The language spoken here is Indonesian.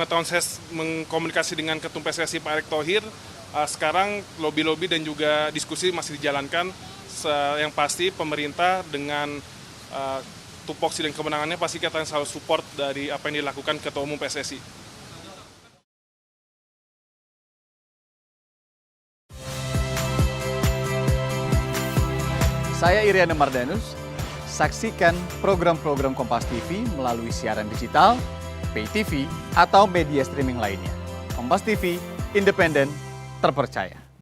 pengetahuan saya mengkomunikasi dengan Ketum PSSI Pak Erick Thohir, sekarang lobby-lobby dan juga diskusi masih dijalankan. Yang pasti pemerintah dengan tupoksi dan kemenangannya pasti kita selalu support dari apa yang dilakukan Ketua Umum PSSI. Saya Iriana Mardanus, saksikan program-program Kompas TV melalui siaran digital, pay TV, atau media streaming lainnya. Kompas TV, independen, terpercaya.